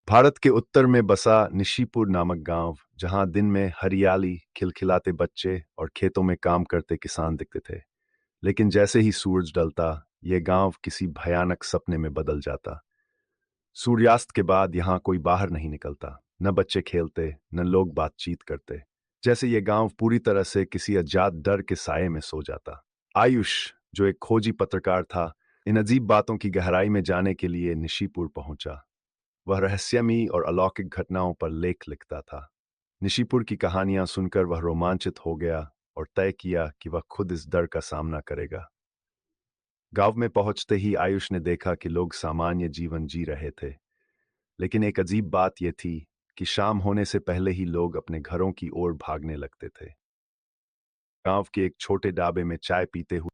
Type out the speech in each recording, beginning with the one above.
भारत के उत्तर में बसा निशीपुर नामक गांव, जहां दिन में हरियाली, खिलखिलाते बच्चे और खेतों में काम करते किसान दिखते थे। लेकिन जैसे ही सूरज ढलता, यह गांव किसी भयानक सपने में बदल जाता। सूर्यास्त के बाद यहाँ कोई बाहर नहीं निकलता, न बच्चे खेलते, न लोग बातचीत करते। जैसे ये गांव पूरी तरह से किसी अज्ञात डर के साये में सो जाता। आयुष, जो एक खोजी पत्रकार था, इन अजीब बातों की गहराई में जाने के लिए निशीपुर पहुंचा। वह रहस्यमयी और अलौकिक घटनाओं पर लेख लिखता था। निशीपुर की कहानियां सुनकर वह रोमांचित हो गया और तय किया कि वह खुद इस डर का सामना करेगा। गांव में पहुंचते ही आयुष ने देखा कि लोग सामान्य जीवन जी रहे थे, लेकिन एक अजीब बात यह थी कि शाम होने से पहले ही लोग अपने घरों की ओर भागने लगते थे। गांव के एक छोटे ढाबे में चाय पीते हुए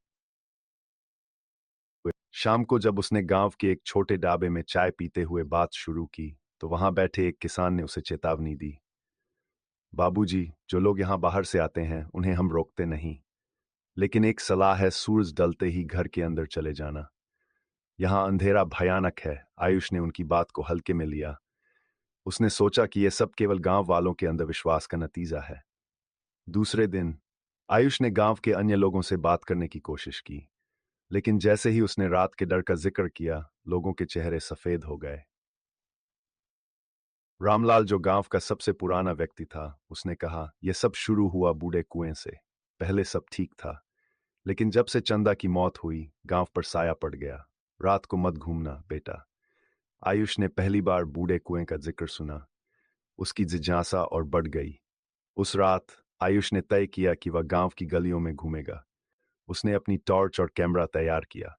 शाम को जब उसने गांव के एक छोटे ढाबे में चाय पीते हुए बात शुरू की, तो वहां बैठे एक किसान ने उसे चेतावनी दी। बाबूजी, जो लोग यहाँ बाहर से आते हैं उन्हें हम रोकते नहीं, लेकिन एक सलाह है, सूरज ढलते ही घर के अंदर चले जाना। यहाँ अंधेरा भयानक है। आयुष ने उनकी बात को हल्के में लिया। उसने सोचा कि यह सब केवल गांव वालों के अंधविश्वास का नतीजा है। दूसरे दिन आयुष ने गांव के अन्य लोगों से बात करने की कोशिश की, लेकिन जैसे ही उसने रात के डर का जिक्र किया, लोगों के चेहरे सफेद हो गए। रामलाल, जो गांव का सबसे पुराना व्यक्ति था, उसने कहा, यह सब शुरू हुआ बूढ़े कुएं से। पहले सब ठीक था, लेकिन जब से चंदा की मौत हुई, गांव पर साया पड़ गया। रात को मत घूमना बेटा। आयुष ने पहली बार बूढ़े कुएं का जिक्र सुना। उसकी जिज्ञासा और बढ़ गई। उस रात आयुष ने तय किया कि वह गांव की गलियों में घूमेगा। उसने अपनी टॉर्च और कैमरा तैयार किया।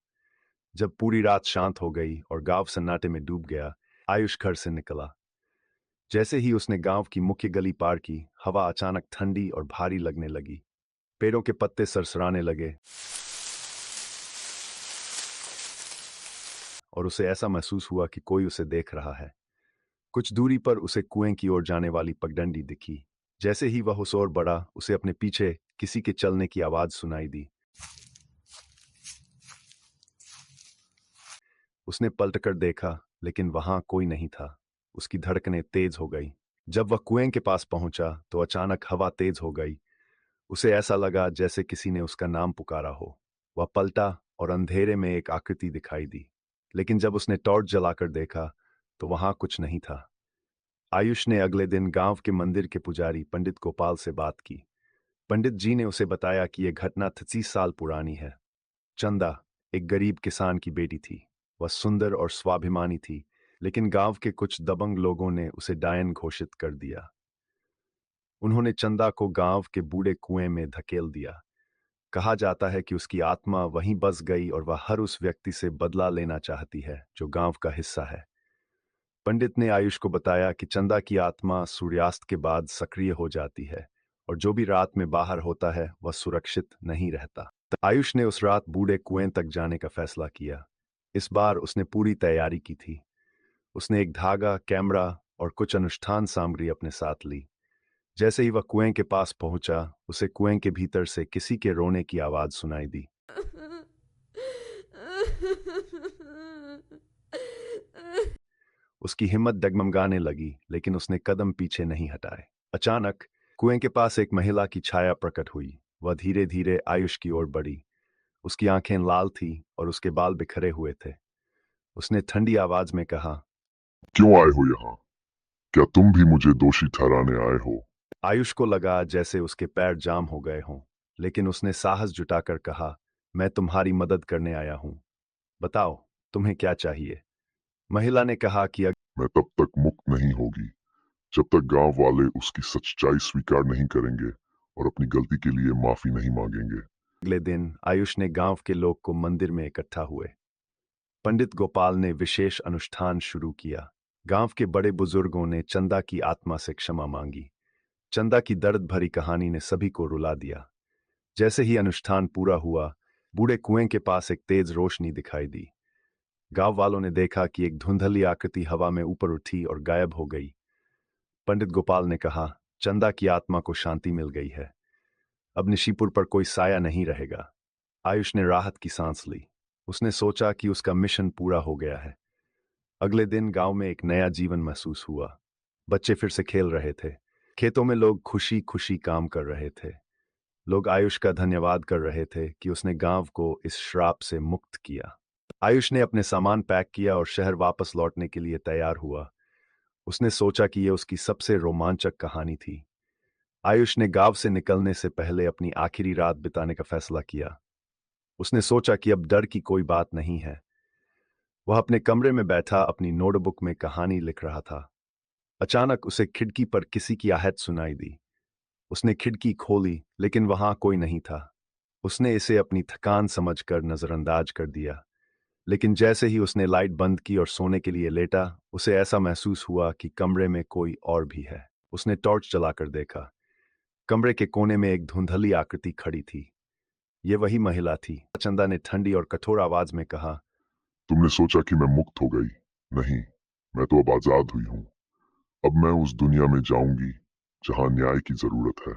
जब पूरी रात शांत हो गई और गांव सन्नाटे में डूब गया, आयुष घर से निकला। जैसे ही उसने गांव की मुख्य गली पार की, हवा अचानक ठंडी और भारी लगने लगी। पेड़ों के पत्ते सरसराने लगे और उसे ऐसा महसूस हुआ कि कोई उसे देख रहा है। कुछ दूरी पर उसे कुएं की ओर जाने वाली पगडंडी दिखी। जैसे ही वह उस ओर बढ़ा, उसे अपने पीछे किसी के चलने की आवाज सुनाई दी। उसने पलटकर देखा, लेकिन वहां कोई नहीं था। उसकी धड़कनें तेज हो गई। जब वह कुएं के पास पहुंचा, तो अचानक हवा तेज हो गई। उसे ऐसा लगा जैसे किसी ने उसका नाम पुकारा हो। वह पलटा और अंधेरे में एक आकृति दिखाई दी। लेकिन जब उसने टॉर्च जलाकर देखा, तो वहां कुछ नहीं था। आयुष ने अगले दिन गांव के मंदिर के पुजारी पंडित गोपाल से बात की। पंडित जी ने उसे बताया कि यह घटना 30 साल पुरानी है। चंदा एक गरीब किसान की बेटी थी। वह सुंदर और स्वाभिमानी थी, लेकिन गांव के कुछ दबंग लोगों ने उसे डायन घोषित कर दिया। उन्होंने चंदा को गांव के बूढ़े कुएं में धकेल दिया। कहा जाता है कि उसकी आत्मा वहीं बस गई और वह हर उस व्यक्ति से बदला लेना चाहती है जो गांव का हिस्सा है। पंडित ने आयुष को बताया कि चंदा की आत्मा सूर्यास्त के बाद सक्रिय हो जाती है और जो भी रात में बाहर होता है वह सुरक्षित नहीं रहता। आयुष ने उस रात बूढ़े कुएं तक जाने का फैसला किया। इस बार उसने पूरी तैयारी की थी। उसने एक धागा, कैमरा और कुछ अनुष्ठान सामग्री अपने साथ ली। जैसे ही वह कुएं के पास पहुंचा, उसे कुएं के भीतर से किसी के रोने की आवाज सुनाई दी। उसकी हिम्मत डगमगाने लगी, लेकिन उसने कदम पीछे नहीं हटाए। अचानक कुएं के पास एक महिला की छाया प्रकट हुई। वह धीरे धीरे आयुष की ओर बढ़ी। उसकी आंखें लाल थीं और उसके बाल बिखरे हुए थे। उसने ठंडी आवाज में कहा, क्यों आए हो यहाँ? क्या तुम भी मुझे दोषी ठहराने आए हो? आयुष को लगा जैसे उसके पैर जाम हो गए हों, लेकिन उसने साहस जुटाकर कहा, मैं तुम्हारी मदद करने आया हूं। बताओ, तुम्हें क्या चाहिए? महिला ने कहा कि मैं तब तक मुक्त नहीं होगी जब तक गांव वाले उसकी सच्चाई स्वीकार नहीं करेंगे और अपनी गलती के लिए माफी नहीं मांगेंगे। अगले दिन आयुष ने गांव के लोग को मंदिर में इकट्ठा हुए। पंडित गोपाल ने विशेष अनुष्ठान शुरू किया। गांव के बड़े बुजुर्गों ने चंदा की आत्मा से क्षमा मांगी। चंदा की दर्द भरी कहानी ने सभी को रुला दिया। जैसे ही अनुष्ठान पूरा हुआ, बूढ़े कुएं के पास एक तेज रोशनी दिखाई दी। गांव वालों ने देखा कि एक धुंधली आकृति हवा में ऊपर उठी और गायब हो गई। पंडित गोपाल ने कहा, चंदा की आत्मा को शांति मिल गई है। अब निशीपुर पर कोई साया नहीं रहेगा। आयुष ने राहत की सांस ली। उसने सोचा कि उसका मिशन पूरा हो गया है। अगले दिन गांव में एक नया जीवन महसूस हुआ। बच्चे फिर से खेल रहे थे। खेतों में लोग खुशी खुशी काम कर रहे थे। लोग आयुष का धन्यवाद कर रहे थे कि उसने गांव को इस श्राप से मुक्त किया। आयुष ने अपने सामान पैक किया और शहर वापस लौटने के लिए तैयार हुआ। उसने सोचा कि यह उसकी सबसे रोमांचक कहानी थी। आयुष ने गांव से निकलने से पहले अपनी आखिरी रात बिताने का फैसला किया। उसने सोचा कि अब डर की कोई बात नहीं है। वह अपने कमरे में बैठा अपनी नोटबुक में कहानी लिख रहा था। अचानक उसे खिड़की पर किसी की आहट सुनाई दी। उसने खिड़की खोली, लेकिन वहां कोई नहीं था। उसने इसे अपनी थकान समझकर नजरअंदाज कर दिया। लेकिन जैसे ही उसने लाइट बंद की और सोने के लिए लेटा, उसे ऐसा महसूस हुआ कि कमरे में कोई और भी है। उसने टॉर्च जलाकर देखा। कमरे के कोने में एक धुंधली आकृति खड़ी थी। ये वही महिला थी। चंदा ने ठंडी और कठोर आवाज में कहा, तुमने सोचा कि मैं मुक्त हो गई? नहीं, मैं तो अब आजाद हुई हूँ। अब मैं उस दुनिया में जाऊंगी जहां न्याय की जरूरत है।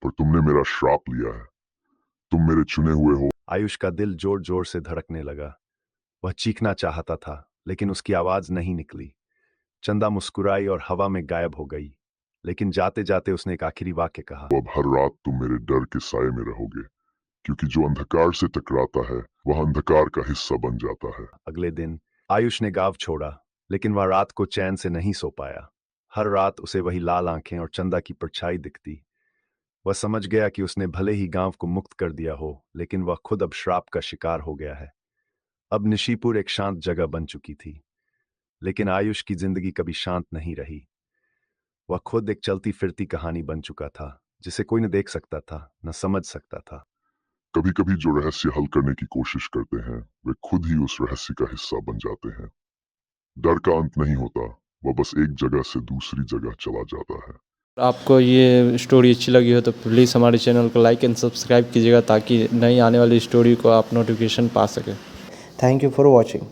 पर तुमने मेरा श्राप लिया है। तुम मेरे चुने हुए हो। आयुष का दिल जोर जोर से धड़कने लगा। वह चीखना चाहता था, लेकिन उसकी आवाज नहीं निकली। चंदा मुस्कुराई और हवा में गायब हो गई। लेकिन जाते जाते उसने एक आखिरी वाक्य कहा, अब हर रात तुम मेरे डर के साए में रहोगे, क्योंकि जो अंधकार से टकराता है वह अंधकार का हिस्सा बन जाता है। अगले दिन आयुष ने गांव छोड़ा, लेकिन वह रात को चैन से नहीं सो पाया। हर रात उसे वही लाल आंखें और चंदा की परछाई दिखती। वह समझ गया कि उसने भले ही गांव को मुक्त कर दिया हो, लेकिन वह खुद अब श्राप का शिकार हो गया है। अब निशीपुर एक शांत जगह बन चुकी थी, लेकिन आयुष की जिंदगी कभी शांत नहीं रही। वह खुद एक चलती फिरती कहानी बन चुका था, जिसे कोई न देख सकता था, न समझ सकता था। कभी कभी जो रहस्य हल करने की कोशिश करते हैं वे खुद ही उस रहस्य का हिस्सा बन जाते हैं। डर का अंत नहीं होता, वह बस एक जगह से दूसरी जगह चला जाता है। आपको ये स्टोरी अच्छी लगी हो तो प्लीज़ हमारे चैनल को लाइक एंड सब्सक्राइब कीजिएगा, ताकि नई आने वाली स्टोरी को आप नोटिफिकेशन पा सकें। Thank you for watching.